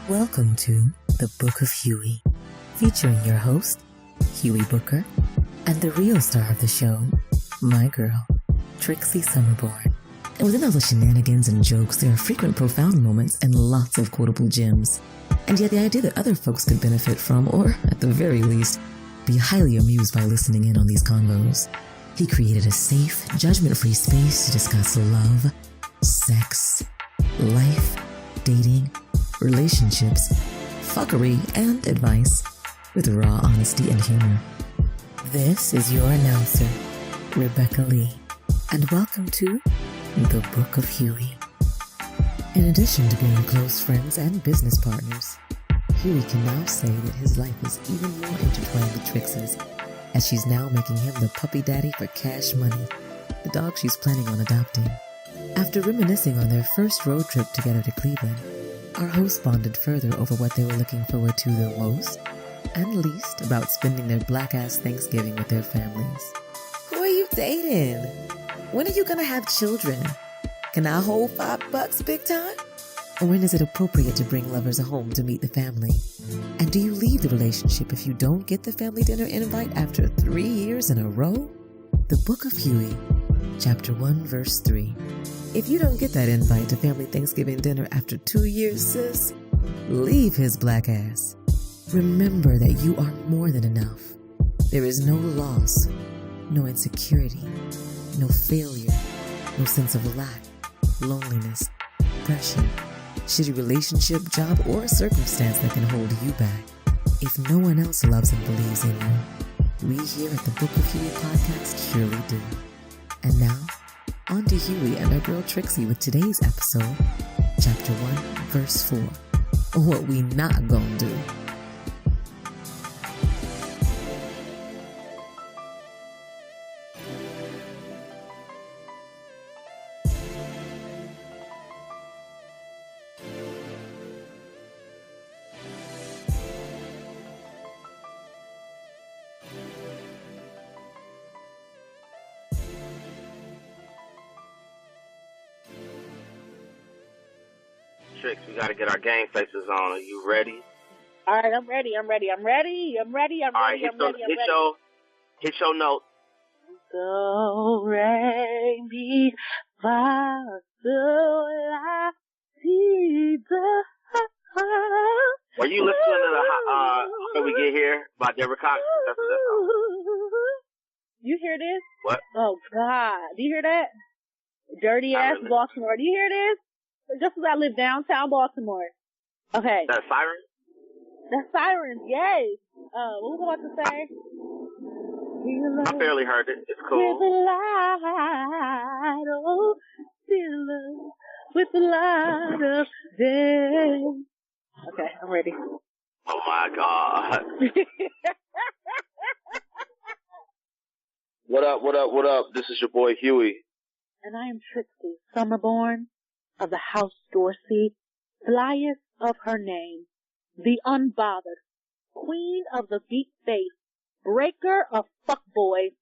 Welcome to The Book of Huey, featuring your host, Huey Booker, and the real star of the show, my girl, Trixie Summerborn. And within all the shenanigans and jokes, there are frequent profound moments and lots of quotable gems. And yet the idea that other folks could benefit from, or at the very least, be highly amused by listening in on these convos. He created a safe, judgment-free space to discuss love, sex, life, dating, relationships, fuckery, and advice with raw honesty and humor. This is your announcer, Rebecca Lee, and welcome to The Book of Huey. In addition to being close friends and business partners, Huey can now say that his life is even more intertwined with Trixie's, as she's now making him the puppy daddy for Cash Money, the dog she's planning on adopting. After reminiscing on their first road trip together to Cleveland, our hosts bonded further over what they were looking forward to the most and least about spending their black-ass Thanksgiving with their families. Who are you dating? When are you gonna have children? Can I hold $5 big time? Or when is it appropriate to bring lovers home to meet the family? And do you leave the relationship if you don't get the family dinner invite after 3 years in a row? The Book of Huey, Chapter 1, Verse 3. If you don't get that invite to family Thanksgiving dinner after 2 years, sis, leave his black ass. Remember that you are more than enough. There is no loss, no insecurity, no failure, no sense of lack, loneliness, pressure, shitty relationship, job, or circumstance that can hold you back. If no one else loves and believes in you, we here at the Book of Huey podcast surely do. And now, on to Huey and our girl Trixie with today's episode, Chapter 1, Verse 4. What we not gonna do. Tricks, we gotta get our game faces on. Are you ready? All right, I'm ready. All right, hit your note. Do, re, mi, fa, sol, la, si, do. Were you listening to the When We Get Here by Deborah Cox? That's what that song. You hear this? What? Oh, God. Do you hear that? Dirty ass really. Baltimore. Do you hear this? Just as I live downtown Baltimore. Okay. That siren? That's sirens, yes. What was I about to say? I barely heard it. It's cool. With the light, oh, still with the light of day. Okay, I'm ready. Oh my God. What up? This is your boy Huey. And I am Trixie Summerborn of the House Dorsey, flyest of her name, the unbothered, queen of the beat face, breaker of fuckboys,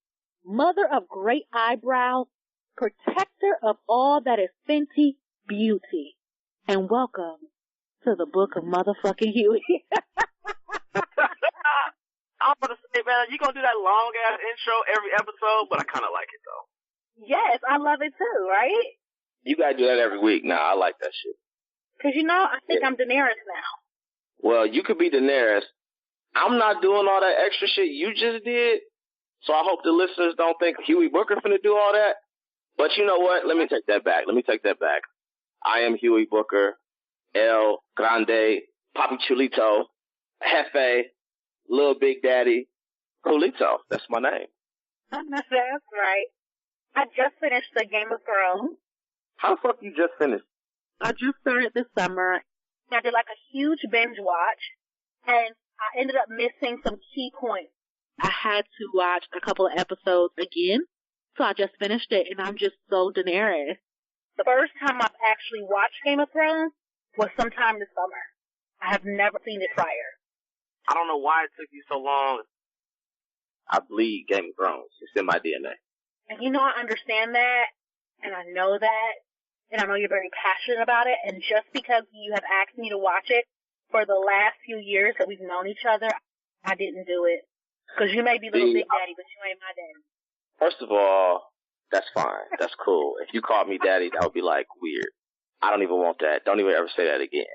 mother of great eyebrows, protector of all that is Fenty beauty. And welcome to the Book of Motherfucking Huey. I'm gonna say, man, you gonna do that long ass intro every episode, but I kinda like it though. Yes, I love it too, right? You gotta do that every week. Nah, I like that shit. Cause I think I'm Daenerys now. Well, you could be Daenerys. I'm not doing all that extra shit you just did, so I hope the listeners don't think Huey Booker finna do all that. But you know what? Let me take that back. I am Huey Booker, El Grande, Papi Chulito, Jefe, Lil Big Daddy, Julito. That's my name. That's right. I just finished the Game of Thrones. How the fuck you just finished? I just started this summer. I did like a huge binge watch, and I ended up missing some key points. I had to watch a couple of episodes again, so I just finished it, and I'm just so Daenerys. The first time I've actually watched Game of Thrones was sometime this summer. I have never seen it prior. I don't know why it took you so long. I bleed Game of Thrones. It's in my DNA. And I understand that, and I know that, and I know you're very passionate about it, and just because you have asked me to watch it for the last few years that we've known each other, I didn't do it. Because you may be little Big Daddy, but you ain't my daddy. First of all, that's fine. That's cool. If you called me daddy, that would be, like, weird. I don't even want that. Don't even ever say that again.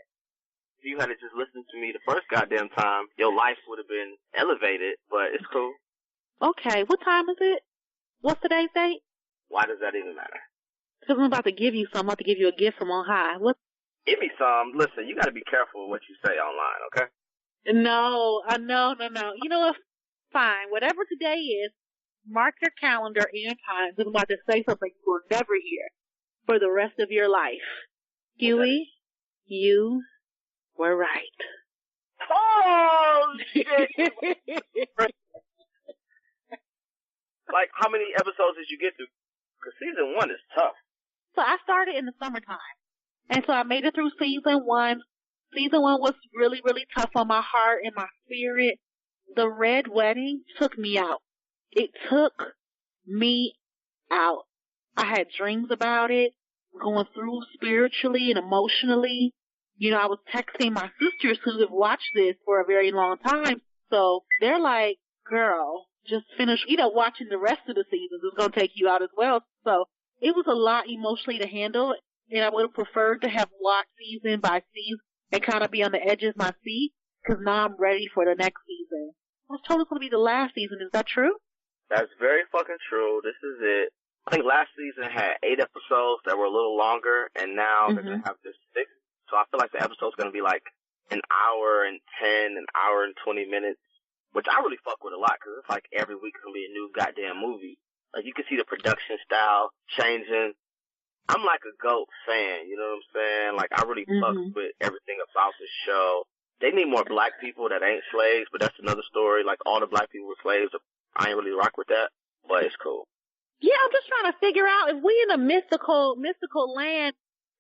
If you had to just listen to me the first goddamn time, your life would have been elevated, but it's cool. Okay, what time is it? What's today's date? Why does that even matter? Because I'm about to give you some. I'm about to give you a gift from on high. What? Give me some. Listen, you got to be careful with what you say online, okay? No. You know what? Fine. Whatever today is, mark your calendar and time. I'm about to say something you will never hear for the rest of your life. Huey, you were right. Oh, shit! Like, how many episodes did you get through? Because season 1 is tough. So I started in the summertime. And so I made it through season 1. Season 1 was really, really tough on my heart and my spirit. The Red Wedding took me out. It took me out. I had dreams about it, going through spiritually and emotionally. You know, I was texting my sisters who have watched this for a very long time. So they're like, girl, just finish, watching the rest of the seasons. It's going to take you out as well. So it was a lot emotionally to handle. And I would have preferred to have watched season by season and kind of be on the edge of my seat. Because now I'm ready for the next season. I was told it's going to be the last season. Is that true? That's very fucking true. This is it. I think last season had 8 episodes that were a little longer, and now they're going to have this 6. So I feel like the episode's going to be like an hour and 10, an hour and 20 minutes, which I really fuck with a lot because it's like every week it's going to be a new goddamn movie. Like you can see the production style changing. I'm like a GOAT fan, you know what I'm saying? Like I really fuck with everything about the show. They need more black people that ain't slaves, but that's another story. Like all the black people were slaves. I ain't really rock with that, but it's cool. Yeah, I'm just trying to figure out if we in a mystical land,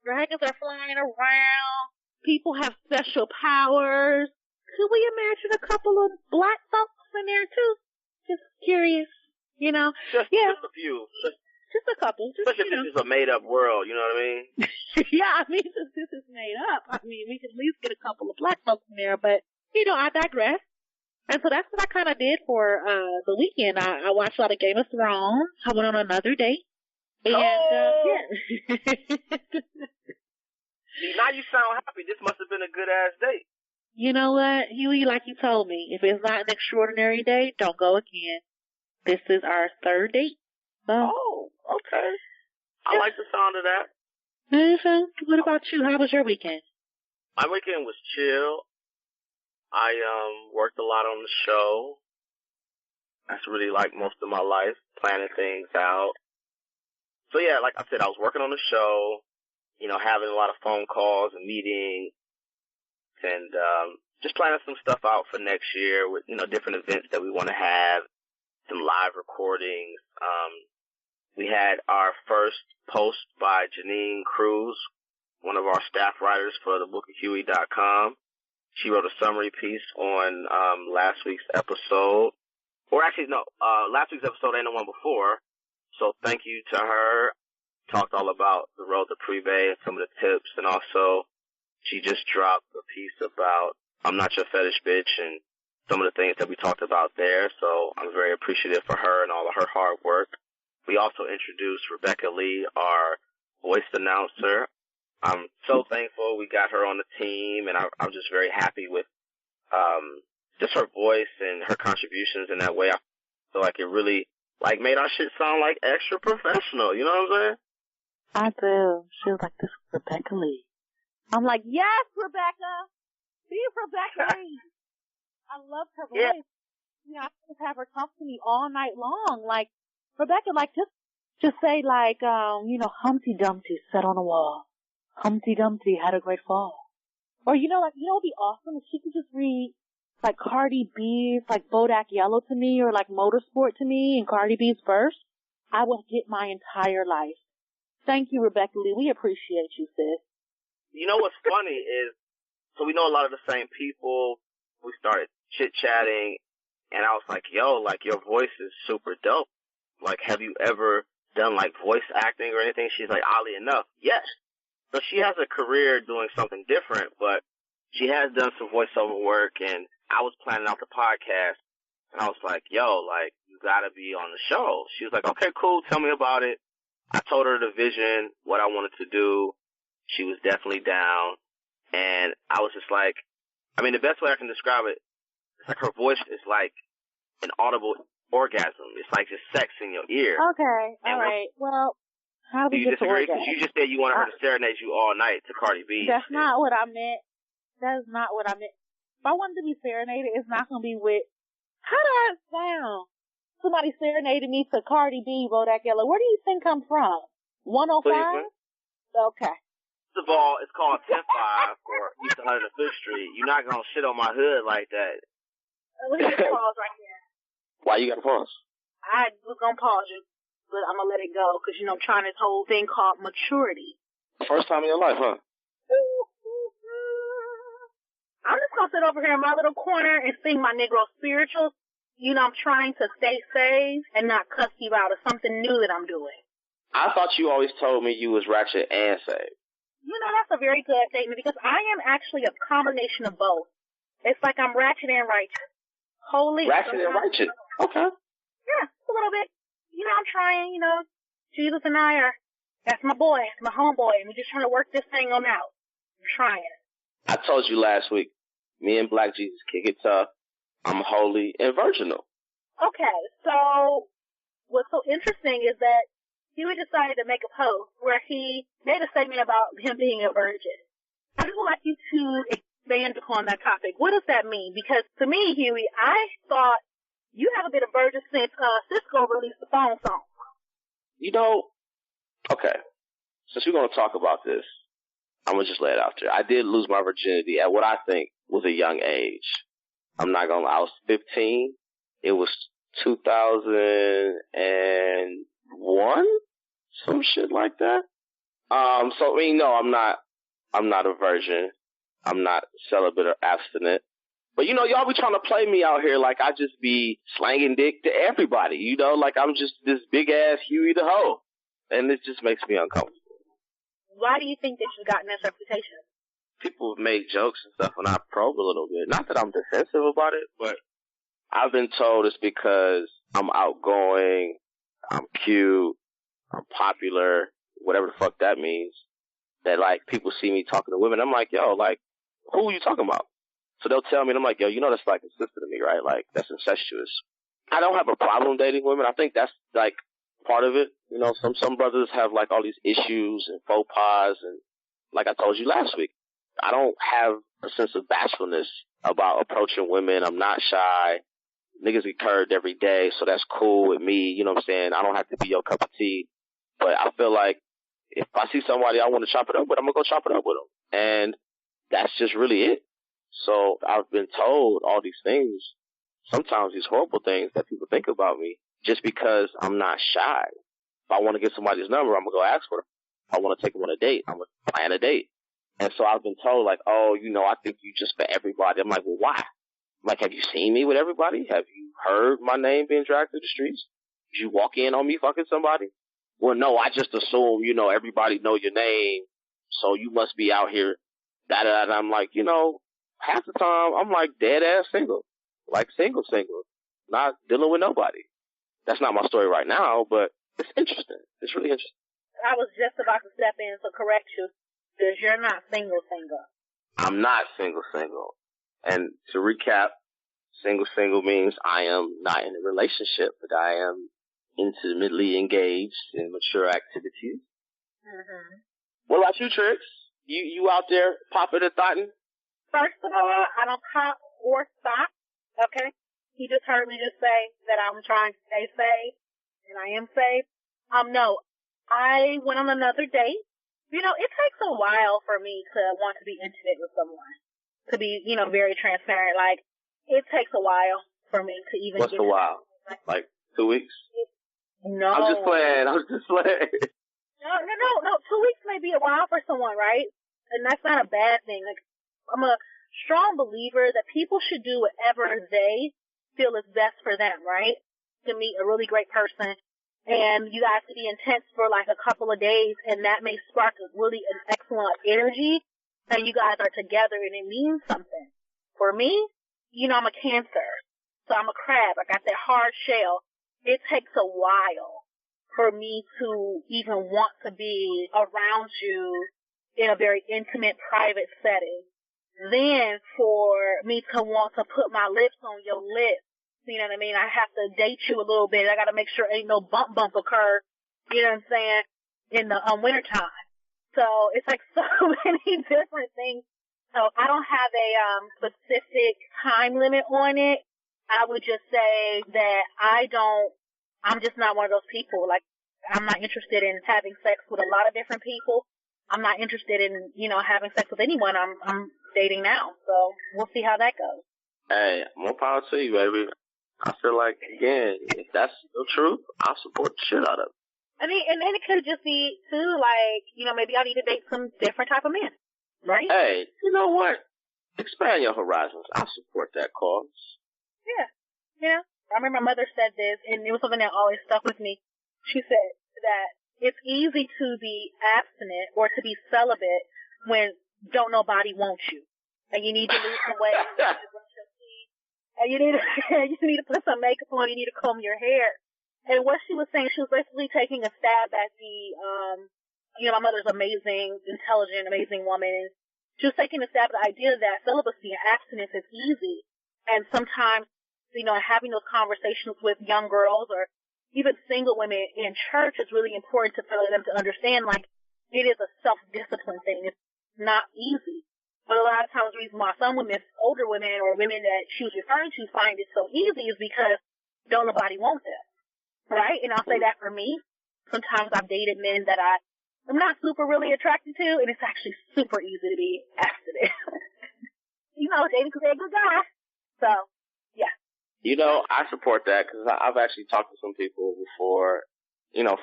dragons are flying around, people have special powers. Could we imagine a couple of black folks in there too? Just curious, Just a few. Just a couple. Especially if it's a made-up world, you know what I mean? Yeah, I mean, since this is made up, I mean, we can at least get a couple of black folks in there, but, I digress. And so that's what I kind of did for the weekend. I watched a lot of Game of Thrones. I went on another date. And, yeah. See, now you sound happy. This must have been a good-ass date. You know what, Huey, like you told me, if it's not an extraordinary date, don't go again. This is our 3rd date. So. Oh, okay. I like the sound of that. What about you? How was your weekend? My weekend was chill. I worked a lot on the show. That's really like most of my life, planning things out. So yeah, like I said, I was working on the show, having a lot of phone calls and meetings and just planning some stuff out for next year with, different events that we want to have, some live recordings. We had our first post by Janine Cruz, one of our staff writers for the bookofhuey.com. She wrote a summary piece on last week's episode. Or actually, no, last week's episode ain't the one before. So thank you to her. Talked all about the road to pre-bay and some of the tips. And also, she just dropped a piece about I'm Not Your Fetish Bitch and some of the things that we talked about there. So I'm very appreciative for her and all of her hard work. We also introduced Rebecca Lee, our voice announcer. I'm so thankful we got her on the team, and I'm just very happy with just her voice and her contributions in that way. I feel like it really made our shit sound like extra professional. You know what I'm saying? I do. She was like, this is Rebecca Lee. I'm like, yes, Rebecca. Be Rebecca Lee. I loved her voice. Yeah. I could have her talk to me all night long. Like, Rebecca, just say Humpty Dumpty sat on a wall. Humpty Dumpty had a great fall. Or, it'd be awesome if she could just read, Cardi B's, Bodak Yellow to me, or, Motorsport to me, and Cardi B's verse. I would get my entire life. Thank you, Rebecca Lee. We appreciate you, sis. You know what's funny is, so we know a lot of the same people. We started chit-chatting, and I was like, yo, your voice is super dope. Have you ever done, voice acting or anything? She's like, oddly enough, yes. So she has a career doing something different, but she has done some voiceover work, and I was planning out the podcast, and I was like, yo, like, you gotta be on the show. She was like, okay, cool, tell me about it. I told her the vision, what I wanted to do. She was definitely down, and I was just like, I mean, the best way I can describe it, it's like her voice is like an audible orgasm. It's like just sex in your ear. Okay, all right. Well, how do you you disagree? Because you just said you wanted her to serenade you all night to Cardi B. That's not what I meant. That is not what I meant. If I wanted to be serenaded, it's not going to be with, how does that sound? Somebody serenaded me to Cardi B, Bodak Yellow. Where do you think I'm from? 105? Cleveland. Okay. First of all, it's called 10-5 for East 105th Street. You're not going to shit on my hood like that. Let me just pause right there. Why you got to pause? I was going to pause you, but I'm going to let it go because, I'm trying this whole thing called maturity. First time in your life, huh? I'm just going to sit over here in my little corner and sing my Negro spirituals. I'm trying to stay safe and not cuss you out. It's something new that I'm doing. I thought you always told me you was ratchet and saved. That's a very good statement because I am actually a combination of both. It's like I'm ratchet and righteous. Holy. Ratchet and righteous. Okay. Yeah, a little bit. I'm trying, Jesus and that's my boy, my homeboy, and we're just trying to work this thing on out. I'm trying. I told you last week, me and Black Jesus kick it tough. I'm holy and virginal. Okay, so what's so interesting is that Huey decided to make a post where he made a statement about him being a virgin. I just would like you to expand upon that topic. What does that mean? Because to me, Huey, I thought you have a bit of virgin since Cisco released the phone song. Okay, since we're going to talk about this, I'm going to just lay it out there. I did lose my virginity at what I think was a young age. I'm not going to lie. I was 15. It was 2001, some shit like that. So, no, I'm not a virgin. I'm not celibate or abstinent. But, y'all be trying to play me out here like I just be slanging dick to everybody, like I'm just this big ass Huey the hoe. And it just makes me uncomfortable. Why do you think that you've gotten that reputation? People have made jokes and stuff when I probe a little bit. Not that I'm defensive about it, but I've been told it's because I'm outgoing, I'm cute, I'm popular, whatever the fuck that means. That, people see me talking to women. I'm like, yo, who are you talking about? So they'll tell me, and I'm like, yo, that's, a sister to me, right? That's incestuous. I don't have a problem dating women. I think that's, part of it. Some brothers have, all these issues and faux pas, and like I told you last week, I don't have a sense of bashfulness about approaching women. I'm not shy. Niggas get curved every day, so that's cool with me. You know what I'm saying? I don't have to be your cup of tea. But I feel like if I see somebody I want to chop it up with, I'm going to go chop it up with them. And that's just really it. So I've been told all these things, sometimes these horrible things that people think about me, just because I'm not shy. If I want to get somebody's number, I'm going to go ask for them. If I want to take them on a date, I'm going to plan a date. And so I've been told, oh, I think you just for everybody. I'm like, well, why? Have you seen me with everybody? Have you heard my name being dragged through the streets? Did you walk in on me fucking somebody? Well, no, I just assume, everybody know your name, so you must be out here. And I'm like, half the time, I'm dead ass single. Single. Not dealing with nobody. That's not my story right now, but it's interesting. It's really interesting. I was just about to step in to correct you, because you're not single. I'm not single. And to recap, single means I am not in a relationship, but I am intimately engaged in mature activities. Mm-hmm. What about you, Trix? You out there popping and thotting? First of all, I don't pop or stop, okay? You just heard me just say that I'm trying to stay safe, and I am safe. No, I went on another date. It takes a while for me to want to be intimate with someone. To be, very transparent. It takes a while for me to even What's get a while? 2 weeks? No. I'm just playing. No. 2 weeks may be a while for someone, right? And that's not a bad thing. I'm a strong believer that people should do whatever they feel is best for them, right? To meet a really great person, and you guys to be intense for a couple of days, and that may spark an excellent energy. and you guys are together and it means something. For me, I'm a Cancer, so I'm a crab. I got that hard shell. It takes a while for me to even want to be around you in a very intimate, private setting. Then for me to want to put my lips on your lips, you know what I mean? I have to date you a little bit. I got to make sure ain't no bump occur, you know what I'm saying, in the wintertime. So it's like so many different things. So I don't have a specific time limit on it. I would just say that I'm just not one of those people. Like, I'm not interested in having sex with a lot of different people. I'm not interested in, having sex with anyone I'm dating now. So we'll see how that goes. Hey, more power to you, baby. I feel like, again, if that's the truth, I'll support the shit out of it. I mean, and it could just be, too, like, maybe I need to date some different type of men, right? Hey, you know what? Expand your horizons. I support that cause. Yeah. I remember my mother said this, and it was something that always stuck with me. She said that it's easy to be abstinent or to be celibate when don't nobody want you. And you need to lose some weight, you need to brush your teeth, and you need to put some makeup on, you need to comb your hair. And what she was saying, she was basically taking a stab at my mother's amazing, intelligent, amazing woman. And she was taking a stab at the idea that celibacy and abstinence is easy. And sometimes, having those conversations with young girls or even single women in church is really important for them to understand, like, it is a self-discipline thing. It's not easy. But a lot of times the reason why some women, older women or women that she was referring to, find it so easy is because don't nobody want them. Right? And I'll say that for me. Sometimes I've dated men that I'm not super really attracted to, and it's actually super easy to be abstinent. Dating because they're a good guy. So, yeah. I support that because I've actually talked to some people before,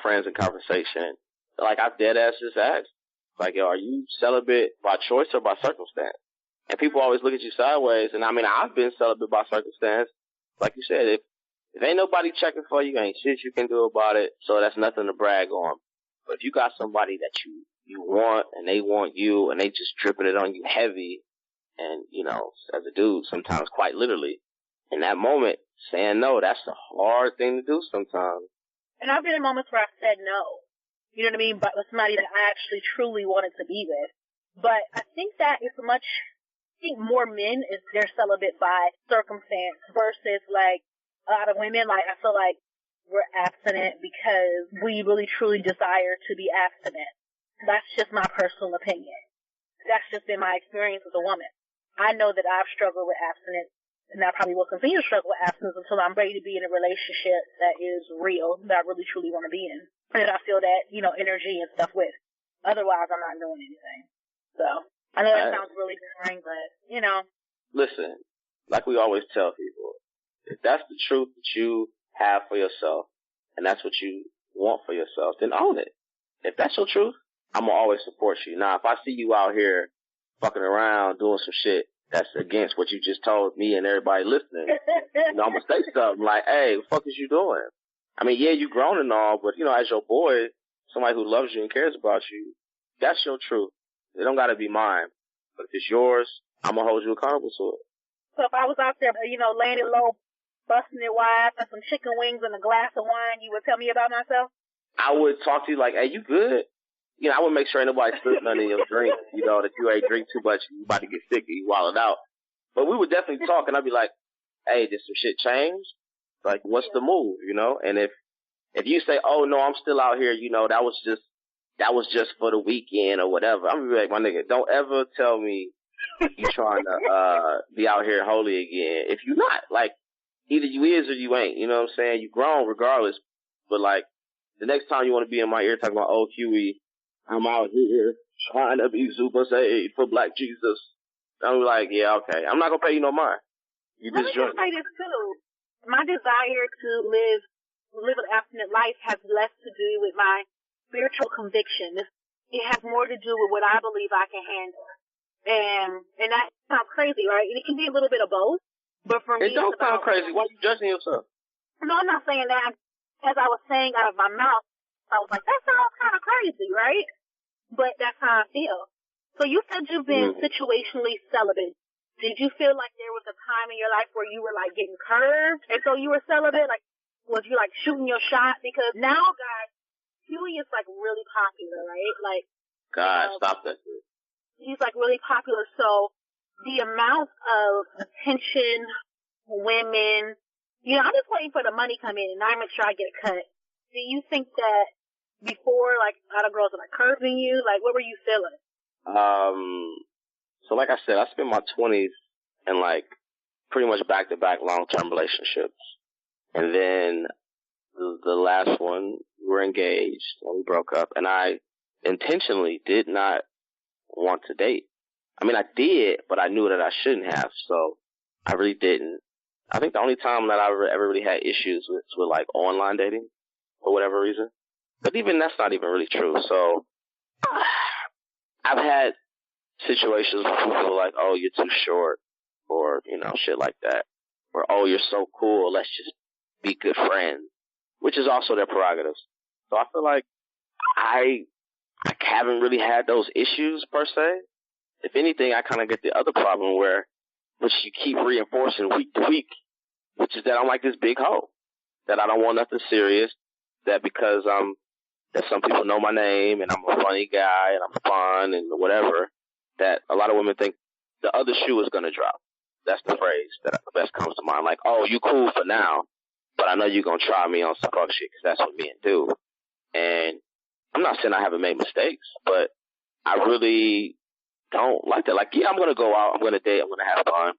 friends in conversation. Like, I've dead ass just asked, like, yo, are you celibate by choice or by circumstance? And people always look at you sideways. And I mean, I've been celibate by circumstance. Like you said, if ain't nobody checking for you, ain't shit you can do about it. So that's nothing to brag on. But if you got somebody that you want and they want you and they just dripping it on you heavy, and, as a dude, sometimes quite literally, in that moment, saying no, that's a hard thing to do sometimes. And I've been in moments where I've said no. You know what I mean? But with somebody that I actually truly wanted to be with. But I think that it's more men is they're celibate by circumstance versus like a lot of women. Like, I feel like we're abstinent because we really truly desire to be abstinent. That's just my personal opinion. That's just been my experience as a woman. I know that I've struggled with abstinence, and I probably will continue to struggle with abstinence until I'm ready to be in a relationship that is real, that I really truly want to be in. And I feel that, energy and stuff with. Otherwise, I'm not doing anything. So, I know that sounds really boring, but, Listen, like we always tell people, if that's the truth that you have for yourself, and that's what you want for yourself, then own it. If that's your truth, I'm going to always support you. Now, if I see you out here fucking around doing some shit that's against what you just told me and everybody listening, I'm going to say something like, hey, what the fuck is you doing? I mean, yeah, you grown and all, but, as your boy, somebody who loves you and cares about you, that's your truth. It don't got to be mine. But if it's yours, I'm going to hold you accountable to it. So if I was out there, landing low, busting it wide, and some chicken wings and a glass of wine, you would tell me about myself? I would talk to you like, hey, you good? I would make sure ain't nobody split none of your drink, that you ain't drink too much, you about to get sick and you wilded out. But we would definitely talk, and I'd be like, hey, did some shit change? Like, what's the move, And if you say, oh, no, I'm still out here, that was just for the weekend or whatever, I'm gonna be like, my nigga, don't ever tell me you trying to be out here holy again. If you're not, like, either you is or you ain't, you know what I'm saying? You grown regardless. But, like, the next time you want to be in my ear talking about, oh, Huey, I'm out here trying to be super saved for Black Jesus, I'm like, yeah, okay. I'm not going to pay you no mind. You Let just me just say this, too. My desire to live an abstinent life has less to do with my spiritual conviction. It has more to do with what I believe I can handle. And that sounds crazy, right? And it can be a little bit of both. But for me, it don't sound crazy. Why are you judging yourself? No, I'm not saying that. As I was saying out of my mouth, I was like, that sounds kind of crazy, right? But that's how I feel. So you said you've been situationally celibate. Did you feel like there was a time in your life where you were, like, getting curved, and so you were celibate? Like, was you, like, shooting your shot? Because now, guys, Huey is, like, really popular, right? Like, God, stop that. He's, like, really popular. So the amount of attention, women, you know, I'm just waiting for the money to come in, and I make sure I get a cut. Do you think that before, like, other girls were, like, curving you? Like, what were you feeling? So like I said, I spent my 20s in, like, pretty much back-to-back long-term relationships. And then the last one, we were engaged and we broke up. And I intentionally did not want to date. I mean, I did, but I knew that I shouldn't have. So I really didn't. I think the only time that I ever really had issues with like, online dating for whatever reason. But even that's not even really true. So I've had situations where people are like, oh, you're too short, or, you know, shit like that. Or, oh, you're so cool, let's just be good friends, which is also their prerogatives. So I feel like I haven't really had those issues, per se. If anything, I kind of get the other problem which you keep reinforcing week to week, which is that I'm like this big hoe, that I don't want nothing serious, that because that some people know my name and I'm a funny guy and I'm fun and whatever, that a lot of women think the other shoe is going to drop. That's the phrase that best comes to mind. Like, oh, you cool for now, but I know you're going to try me on some fuck shit because that's what men do. And I'm not saying I haven't made mistakes, but I really don't like that. Like, yeah, I'm going to go out, I'm going to date, I'm going to have fun.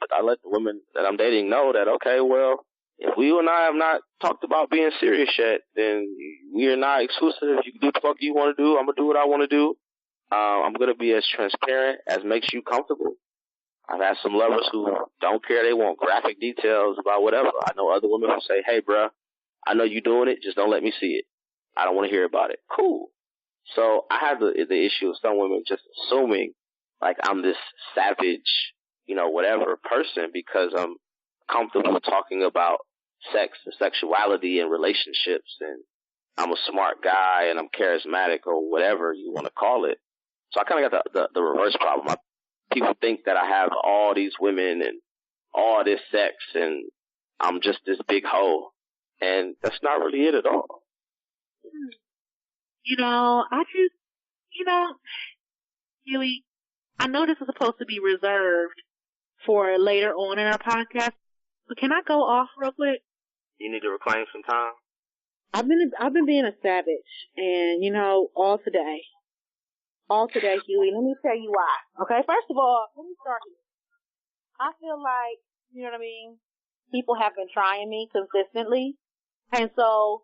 But I let the women that I'm dating know that, okay, well, if we and I have not talked about being serious yet, then we are not exclusive. You can do the fuck you want to do. I'm going to do what I want to do. I'm going to be as transparent as makes you comfortable. I've had some lovers who don't care. They want graphic details about whatever. I know other women who say, hey, bruh, I know you're doing it. Just don't let me see it. I don't want to hear about it. Cool. So I have the issue of some women just assuming like I'm this savage, you know, whatever person because I'm comfortable talking about sex and sexuality and relationships and I'm a smart guy and I'm charismatic or whatever you want to call it. So I kind of got the reverse problem. People think that I have all these women and all this sex and I'm just this big hoe. And that's not really it at all. You know, Huey, I know this is supposed to be reserved for later on in our podcast, but can I go off real quick? You need to reclaim some time? I've been being a savage, and, you know, all today, Huey. Let me tell you why. Okay, first of all, let me start here. I feel like, you know what I mean, people have been trying me consistently, and so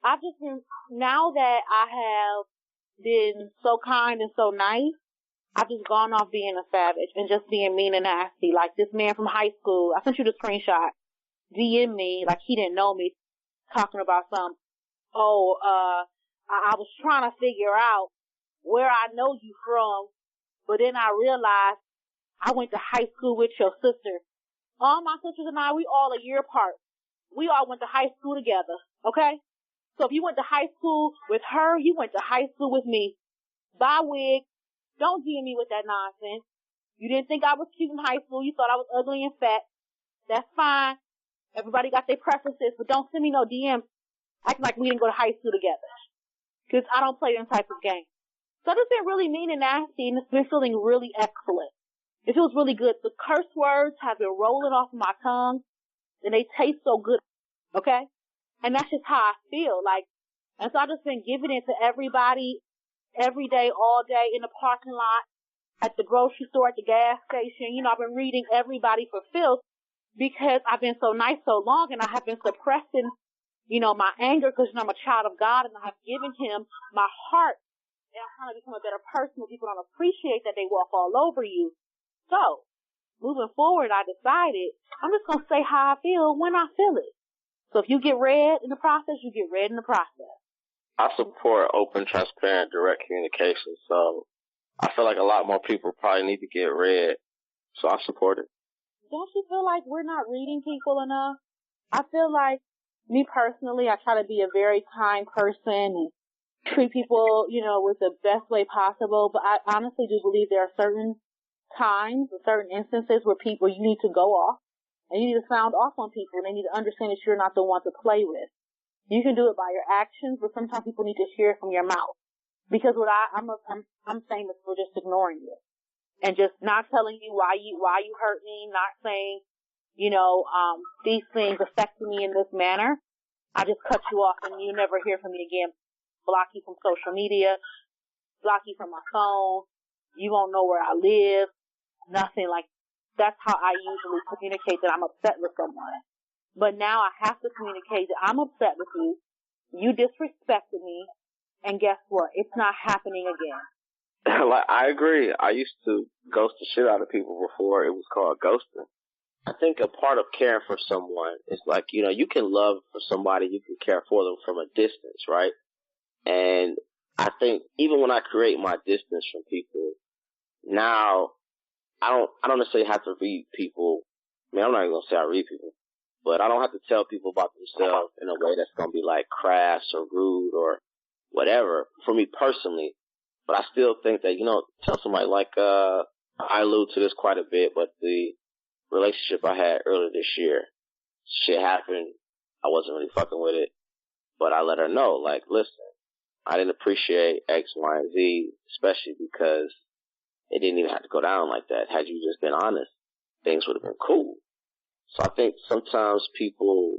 I've just been, now that I have been so kind and so nice, I've just gone off being a savage and just being mean and nasty. Like this man from high school, I sent you the screenshot, DM me, like he didn't know me, talking about some, I was trying to figure out where I know you from, but then I realized I went to high school with your sister. All my sisters and I, we all a year apart. We all went to high school together, okay? So if you went to high school with her, you went to high school with me. Bye, wig. Don't DM me with that nonsense. You didn't think I was cute in high school. You thought I was ugly and fat. That's fine. Everybody got their preferences, but don't send me no DMs acting like we didn't go to high school together. Because I don't play them type of games. So I've just been really mean and nasty, and it's been feeling really excellent. It feels really good. The curse words have been rolling off of my tongue, and they taste so good, okay? And that's just how I feel. Like, and so I've just been giving it to everybody, every day, all day, in the parking lot, at the grocery store, at the gas station. You know, I've been reading everybody for filth because I've been so nice so long, and I have been suppressing, you know, my anger because, you know, I'm a child of God, and I have given him my heart. And I'm trying to become a better person when people don't appreciate that they walk all over you. So, moving forward, I decided I'm just going to say how I feel when I feel it. So if you get red in the process, you get red in the process. I support open, transparent, direct communication. So I feel like a lot more people probably need to get read. So I support it. Don't you feel like we're not reading people enough? I feel like, me personally, I try to be a very kind person and treat people, with the best way possible. But I honestly do believe there are certain times, certain instances where you need to go off and you need to sound off on people, and they need to understand that you're not the one to play with. You can do it by your actions, but sometimes people need to hear it from your mouth. Because I'm famous for just ignoring you and just not telling you why you hurt me, not saying, these things affected me in this manner. I just cut you off and you never hear from me again. Block you from social media, block you from my phone. You won't know where I live. Nothing like that's how I usually communicate that I'm upset with someone. But now I have to communicate that I'm upset with you. You disrespected me. And guess what? It's not happening again. I agree. I used to ghost the shit out of people before it was called ghosting. I think a part of caring for someone is like, you can love for somebody, you can care for them from a distance, right? And I think even when I create my distance from people, now I don't necessarily have to read people. I mean, I'm not even going to say I read people, but I don't have to tell people about themselves in a way that's going to be like crass or rude or whatever, for me personally. But I still think that, tell somebody like, I allude to this quite a bit, but the relationship I had earlier this year, shit happened. I wasn't really fucking with it, but I let her know, like, listen, I didn't appreciate X, Y, and Z, especially because it didn't even have to go down like that. Had you just been honest, things would have been cool. So I think sometimes people,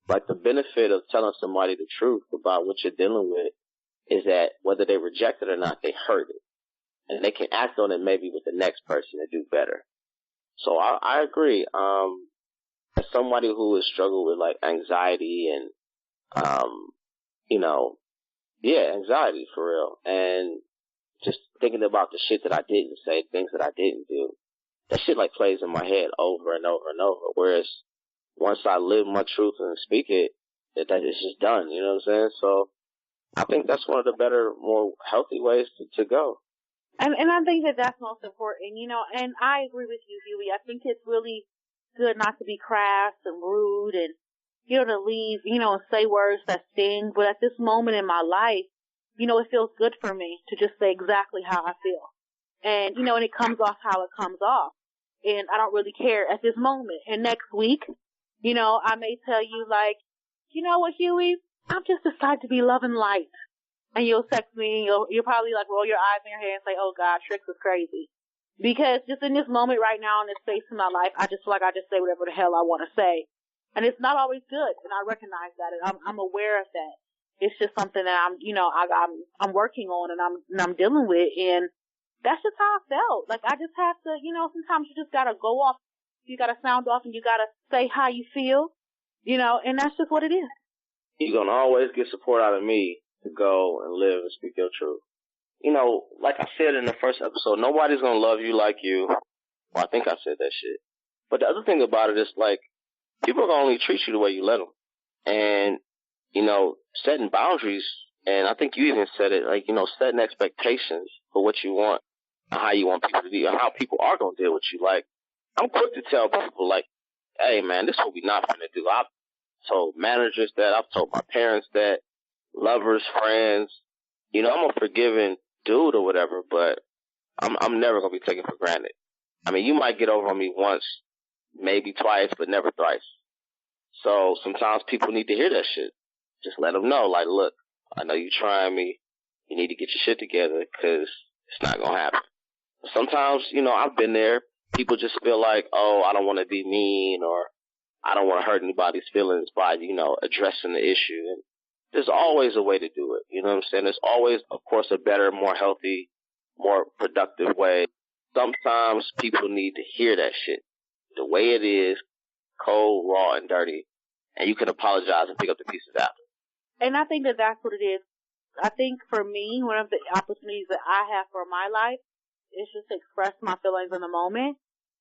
like, the benefit of telling somebody the truth about what you're dealing with is that whether they reject it or not, they heard it. And they can act on it maybe with the next person to do better. So I agree. As somebody who has struggled with like anxiety and, anxiety for real. And just thinking about the shit that I didn't say, things that I didn't do, that shit like plays in my head over and over and over. Whereas once I live my truth and speak it, that it's just done. You know what I'm saying? So I think that's one of the better, more healthy ways to go. And I think that's most important, and I agree with you, Huey. I think it's really good not to be crass and rude and, to leave, and say words that sting. But at this moment in my life, it feels good for me to just say exactly how I feel. And, and it comes off how it comes off. And I don't really care at this moment. And next week, I may tell you like, you know what, Huey? I've just decided to be love and light. And you'll text me, and you'll probably like roll your eyes in your head and say, oh God, Trix is crazy. Because just in this moment right now, in this space in my life, I just feel like I just say whatever the hell I want to say. And it's not always good, and I recognize that, and I'm aware of that. It's just something that I'm working on and I'm dealing with, and that's just how I felt. Like I just have to, sometimes you just gotta go off, you gotta sound off, and you gotta say how you feel, and that's just what it is. You're gonna always get support out of me to go and live and speak your truth. Like I said in the first episode, nobody's gonna love you like you. Well, I think I said that shit. But the other thing about it is like, people are gonna only treat you the way you let them. And, setting boundaries, and I think you even said it, like, setting expectations for what you want and how you want people to deal, and how people are gonna deal with you. Like, I'm quick to tell people, like, hey man, this is what we not gonna do. I've told managers that, I've told my parents that, lovers, friends, I'm a forgiving dude or whatever, but I'm never gonna be taken for granted. I mean, you might get over on me once, maybe twice, but never thrice. So sometimes people need to hear that shit. Just let them know, like, look, I know you trying me. You need to get your shit together because it's not gonna happen. Sometimes, I've been there. People just feel like, oh, I don't want to be mean, or I don't want to hurt anybody's feelings by, addressing the issue. And there's always a way to do it. You know what I'm saying? There's always, of course, a better, more healthy, more productive way. Sometimes people need to hear that shit the way it is, cold, raw, and dirty, and you can apologize and pick up the pieces after. And I think that that's what it is. I think for me, one of the opportunities that I have for my life is just to express my feelings in the moment.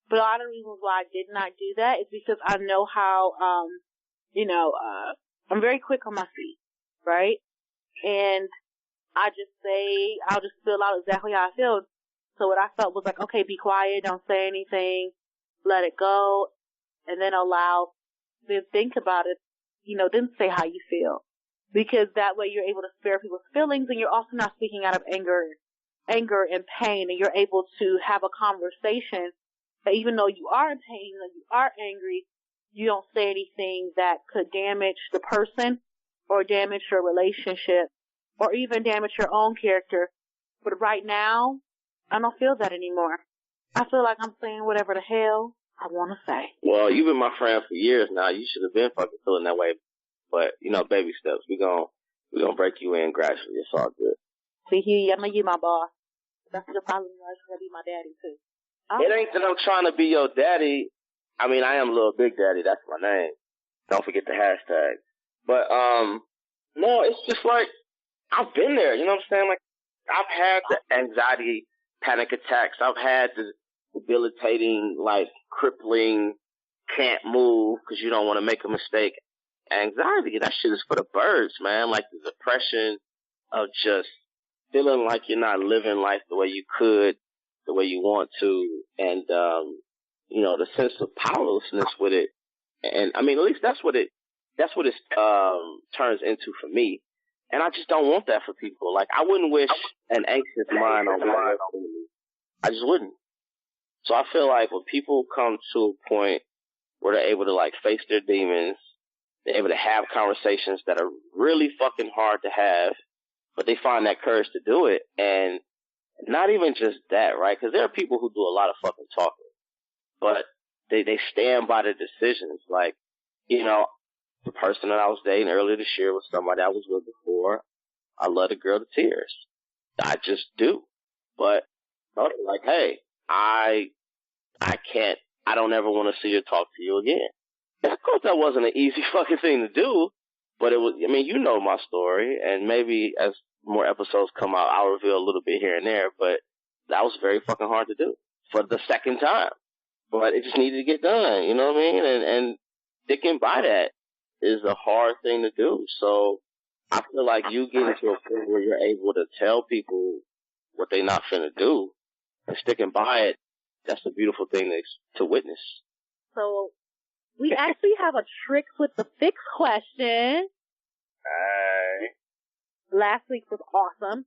But a lot of reasons why I did not do that is because I know how, I'm very quick on my feet, right? And I'll just spill out exactly how I feel. So what I felt was like, okay, be quiet, don't say anything, let it go, and then then think about it, then say how you feel. because that way you're able to spare people's feelings, and you're also not speaking out of anger and pain, and you're able to have a conversation that even though you are in pain and you are angry, you don't say anything that could damage the person or damage your relationship or even damage your own character. But right now, I don't feel that anymore. I feel like I'm saying whatever the hell I want to say. Well, you've been my friend for years now. You should have been fucking feeling that way. But, you know, baby steps. We're gonna break you in gradually. It's all good. See, Huey, I know you my boss. That's the problem. You're going to be my daddy, too. It ain't that I'm trying to be your daddy. I mean, I am Little Big Daddy. That's my name. Don't forget the hashtag. But, no, it's just like, I've been there. You know what I'm saying? Like, I've had the anxiety, panic attacks. I've had the debilitating, like, crippling, can't move because you don't want to make a mistake. Anxiety, that shit is for the birds, man. Like, the depression of just feeling like you're not living life the way you could, the way you want to, and, you know, the sense of powerlessness with it. And, I mean, at least that's what it turns into for me. And I just don't want that for people. Like, I wouldn't wish an anxious mind on my enemy. I just wouldn't. So I feel like when people come to a point where they're able to, like, face their demons, they're able to have conversations that are really fucking hard to have, but they find that courage to do it. And not even just that, right? Because there are people who do a lot of fucking talking, but they stand by their decisions. Like, you know, the person that I was dating earlier this year was somebody I was with before. I love the girl to tears. I just do. But, like, hey, I can't, I don't ever want to see or talk to you again. And of course that wasn't an easy fucking thing to do, but it was, I mean, you know my story, and maybe as more episodes come out, I'll reveal a little bit here and there, but that was very fucking hard to do for the second time. But it just needed to get done, you know what I mean? And sticking by that is a hard thing to do. So I feel like you getting to a point where you're able to tell people what they're not finna do and sticking by it, that's a beautiful thing to witness. So we actually have a tricks with the fix question. Hey. Last week was awesome.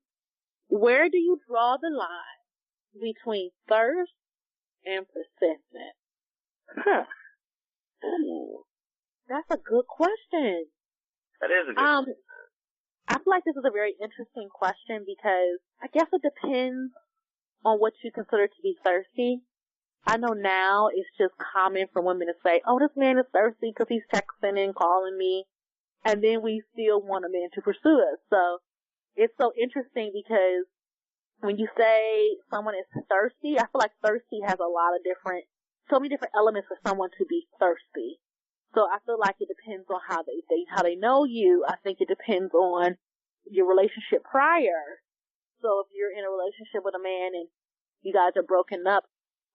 Where do you draw the line between thirst and persistence? Huh. Ooh, that's a good question. That is a good question. I feel like this is a very interesting question because I guess it depends on what you consider to be thirsty. I know now it's just common for women to say, oh, this man is thirsty because he's texting and calling me. And then we still want a man to pursue us. So it's so interesting because when you say someone is thirsty, I feel like thirsty has a lot of so many different elements for someone to be thirsty. So I feel like it depends on how they know you. I think it depends on your relationship prior. So if you're in a relationship with a man and you guys are broken up,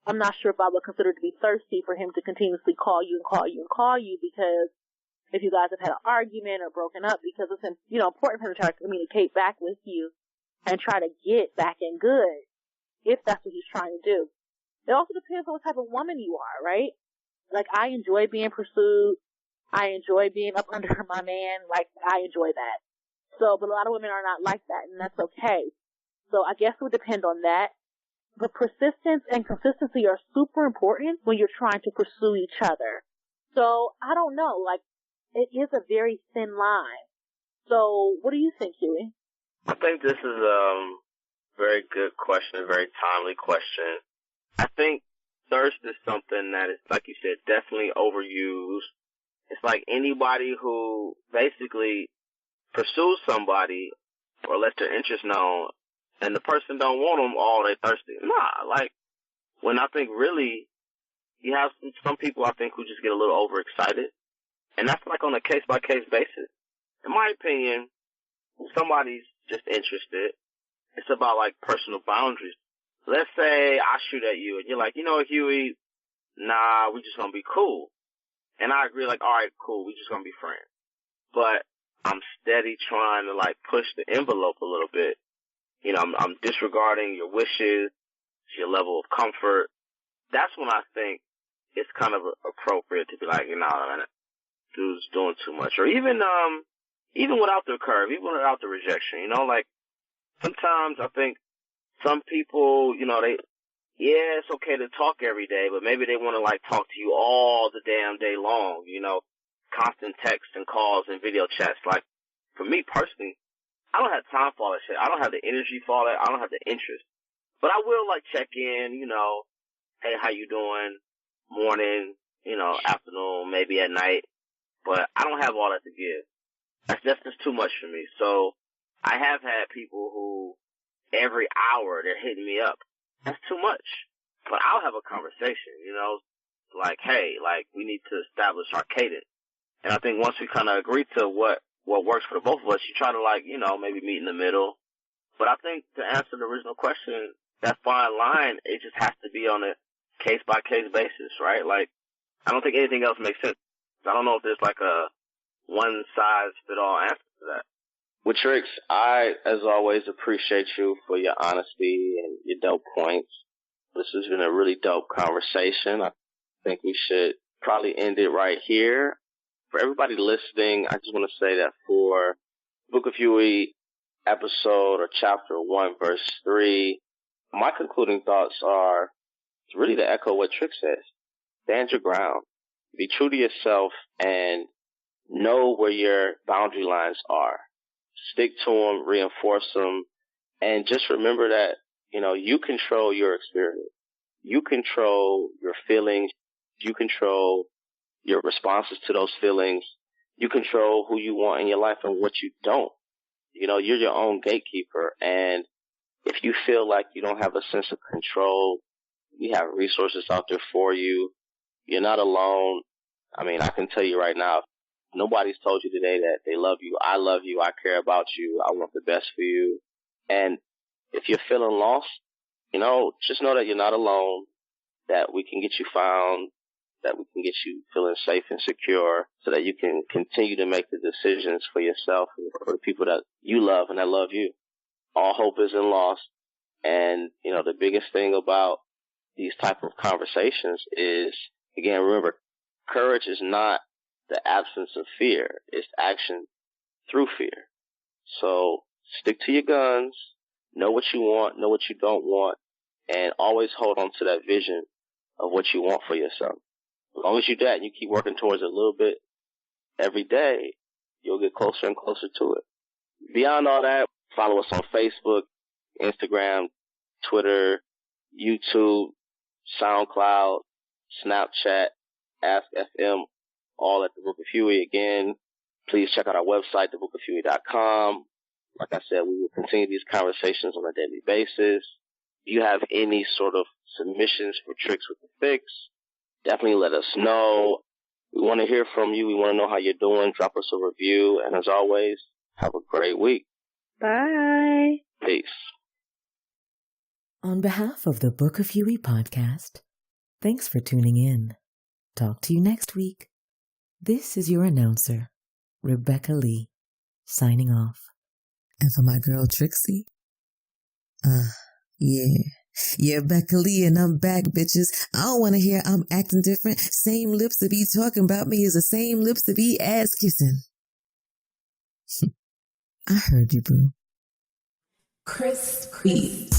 I'm not sure if I would consider it to be thirsty for him to continuously call you and call you and call you, because if you guys have had an argument or broken up, because it's important for him to try to communicate back with you and try to get back in good, if that's what he's trying to do. It also depends on what type of woman you are, right? Like, I enjoy being pursued. I enjoy being up under my man. Like, I enjoy that. So, but a lot of women are not like that, and that's okay. So I guess it would depend on that. But persistence and consistency are super important when you're trying to pursue each other. So, I don't know. Like, it is a very thin line. So, what do you think, Huey? I think this is a very good question, a very timely question. I think thirst is something that is, like you said, definitely overused. It's like anybody who basically pursues somebody or lets their interest known, and the person don't want them, they thirsty. Nah, like, when I think really, you have some people I think who just get a little overexcited, and that's like on a case-by-case basis. In my opinion, somebody's just interested. It's about, like, personal boundaries. Let's say I shoot at you, and you're like, you know what, Huey, nah, we just gonna be cool. And I agree, like, all right, cool, we just gonna be friends. But I'm steady trying to, like, push the envelope a little bit. You know, I'm disregarding your wishes, your level of comfort. That's when I think it's kind of appropriate to be like, you know, man, dude's doing too much. Or even, even without the curve, even without the rejection, you know, like sometimes I think some people, you know, it's okay to talk every day, but maybe they want to like talk to you all the damn day long, you know, constant texts and calls and video chats. Like for me personally, I don't have time for all that shit. I don't have the energy for all that. I don't have the interest, but I will like check in, you know, hey, how you doing? Morning, you know, afternoon, maybe at night, but I don't have all that to give. That's just too much for me. So I have had people who every hour they're hitting me up. That's too much. But I'll have a conversation, you know, like, hey, like, we need to establish our cadence. And I think once we kind of agree to what works for the both of us, you try to, like, you know, maybe meet in the middle. But I think to answer the original question, that fine line, it just has to be on a case-by-case basis, right? Like, I don't think anything else makes sense. I don't know if there's, like, a one-size-fit-all answer to that. Well, Trix, I, as always, appreciate you for your honesty and your dope points. This has been a really dope conversation. I think we should probably end it right here. For everybody listening, I just want to say that for Book of Huey episode or chapter 1, verse 3, my concluding thoughts are really to echo what Trix says. Stand your ground. Be true to yourself and know where your boundary lines are. Stick to them, reinforce them, and just remember that, you know, you control your experience. You control your feelings. You control your responses to those feelings. You control who you want in your life and what you don't. You know, you're your own gatekeeper, and if you feel like you don't have a sense of control, we have resources out there for you. You're not alone. I mean, I can tell you right now, nobody's told you today that they love you. I love you. I care about you. I want the best for you. And if you're feeling lost, you know, just know that you're not alone, that we can get you found, that we can get you feeling safe and secure so that you can continue to make the decisions for yourself and for the people that you love and that love you. All hope isn't lost. And, you know, the biggest thing about these type of conversations is, again, remember, courage is not the absence of fear. It's action through fear. So stick to your guns, know what you want, know what you don't want, and always hold on to that vision of what you want for yourself. As long as you do that and you keep working towards it a little bit every day, you'll get closer and closer to it. Beyond all that, follow us on Facebook, Instagram, Twitter, YouTube, SoundCloud, Snapchat, Ask FM, all at the Book of Huey. Again, please check out our website, thebookofhuey.com. Like I said, we will continue these conversations on a daily basis. If you have any sort of submissions for Tricks with the Fix, definitely let us know. We want to hear from you. We want to know how you're doing. Drop us a review. And as always, have a great week. Bye. Peace. On behalf of the Book of Huey podcast, thanks for tuning in. Talk to you next week. This is your announcer, Rebecca Lee, signing off. And for my girl Trixie, yeah, Rebecca Lee, and I'm back, bitches. I don't want to hear I'm acting different. Same lips that be talking about me is the same lips that be ass kissing. I heard you, boo. Chris Creed.